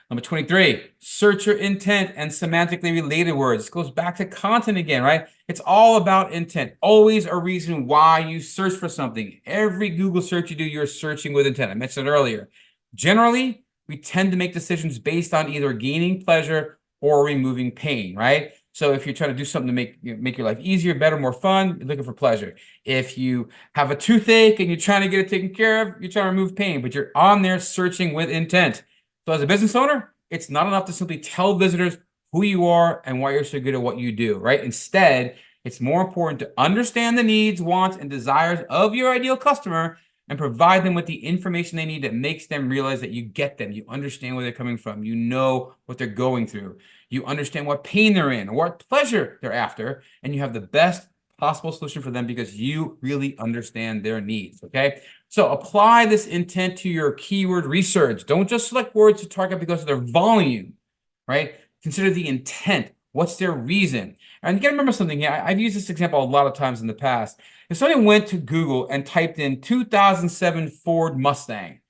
Number 23, searcher intent and semantically related words. This goes back to content again, right? It's all about intent. Always a reason why you search for something. Every Google search you do, you're searching with intent. I mentioned it earlier. Generally, we tend to make decisions based on either gaining pleasure or removing pain, right? So if you're trying to do something to make your life easier, better, more fun, you're looking for pleasure. If you have a toothache and you're trying to get it taken care of, you're trying to remove pain, but you're on there searching with intent. So as a business owner, it's not enough to simply tell visitors who you are and why you're so good at what you do, right? Instead, it's more important to understand the needs, wants, and desires of your ideal customer and provide them with the information they need that makes them realize that you get them. You understand where they're coming from. You know what they're going through. You understand what pain they're in or what pleasure they're after, and you have the best possible solution for them because you really understand their needs, okay? So apply this intent to your keyword research. Don't just select words to target because of their volume, right? Consider the intent. What's their reason? And you gotta remember something here. I've used this example a lot of times in the past. If somebody went to Google and typed in 2007 Ford Mustang,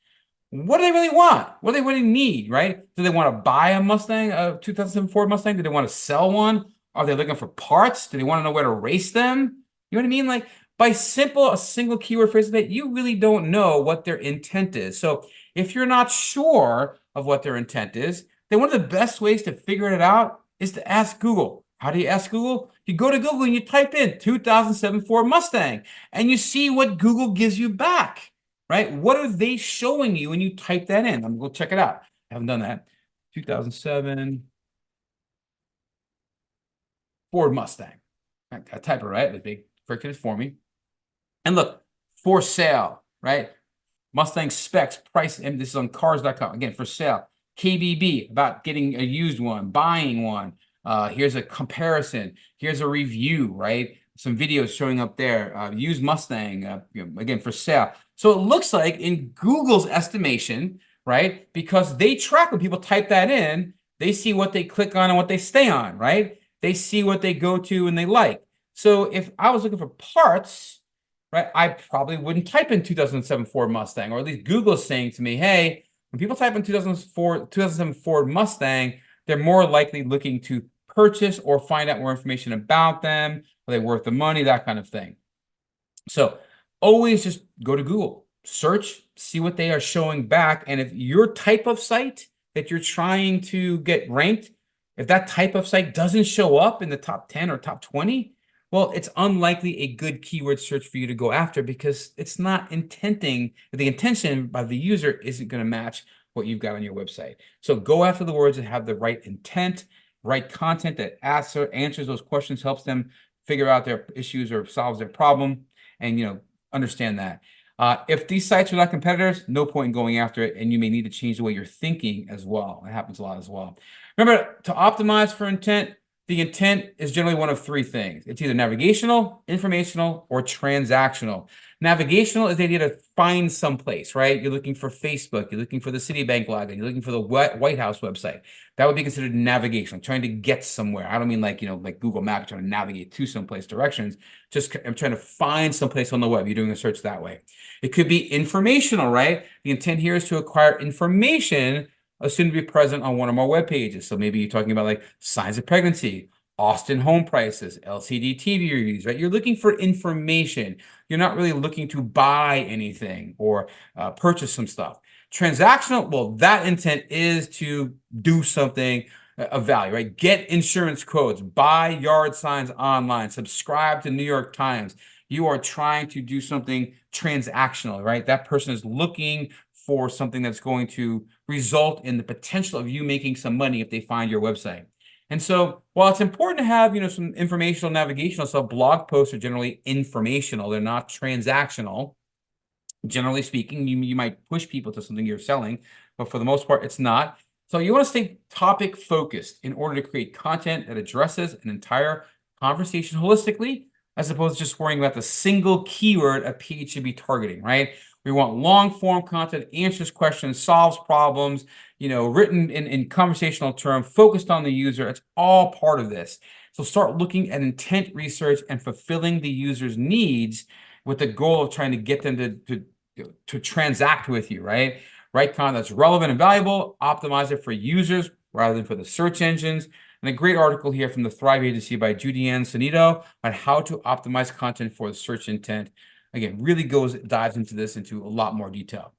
what do they really want? What do they really need, right? Do they want to buy a Mustang, a 2007 Ford Mustang? Do they want to sell one? Are they looking for parts? Do they want to know where to race them? You know what I mean? Like by a single keyword phrase, that you really don't know what their intent is. So if you're not sure of what their intent is, then one of the best ways to figure it out is to ask Google. How do you ask Google? You go to Google and you type in 2007 Ford Mustang and you see what Google gives you back, right? What are they showing you when you type that in? I'm going to go check it out. I haven't done that. 2007 Ford Mustang. I type it right. They corrected it for me. And look, for sale, right? Mustang specs, price, and this is on cars.com. Again, for sale. KBB, about getting a used one, buying one. Here's a comparison. Here's a review, right? Some videos showing up there. Used Mustang, again, for sale. So it looks like in Google's estimation, right? Because they track when people type that in, they see what they click on and what they stay on, right? They see what they go to and they like. So if I was looking for parts, right, I probably wouldn't type in 2007 Ford Mustang, or at least Google's saying to me, hey, when people type in 2007 Ford Mustang, they're more likely looking to purchase or find out more information about them. Are they worth the money? That kind of thing. So always just go to Google, search, see what they are showing back. And if your type of site that you're trying to get ranked, if that type of site doesn't show up in the top 10 or top 20, well, it's unlikely a good keyword search for you to go after because it's not intending, the intention by the user isn't going to match what you've got on your website. So go after the words that have the right intent, right content that answers those questions, helps them figure out their issues or solves their problem, and understand that. If these sites are not competitors, no point in going after it, and you may need to change the way you're thinking as well. It happens a lot as well. Remember, to optimize for intent, the intent is generally one of three things. It's either navigational, informational, or transactional. Navigational is the idea to find someplace, right? You're looking for Facebook, you're looking for the Citibank login, you're looking for the White House website. That would be considered navigational, trying to get somewhere. I don't mean like Google Maps, trying to navigate to someplace directions. Just I'm trying to find someplace on the web. You're doing a search that way. It could be informational, right? The intent here is to acquire information assumed to be present on one or more web pages. So maybe you're talking about like signs of pregnancy, Austin home prices, LCD TV reviews, right? You're looking for information. You're not really looking to buy anything or purchase some stuff. Transactional, well, that intent is to do something of value, right? Get insurance quotes, buy yard signs online, subscribe to New York Times. You are trying to do something transactional, right? That person is looking for something that's going to result in the potential of you making some money if they find your website. And so while it's important to have, some informational, navigational stuff, blog posts are generally informational. They're not transactional. Generally speaking, you might push people to something you're selling, but for the most part, it's not. So you want to stay topic focused in order to create content that addresses an entire conversation holistically, as opposed to just worrying about the single keyword a page should be targeting, right? We want long form content, answers questions, solves problems, written in conversational terms, focused on the user. It's all part of this. So start looking at intent research and fulfilling the user's needs with the goal of trying to get them to transact with you, right? Write content that's relevant and valuable. Optimize it for users rather than for the search engines. And a great article here from the Thrive Agency by Judy Ann Sanito on how to optimize content for the search intent. Again, really dives into this into a lot more detail.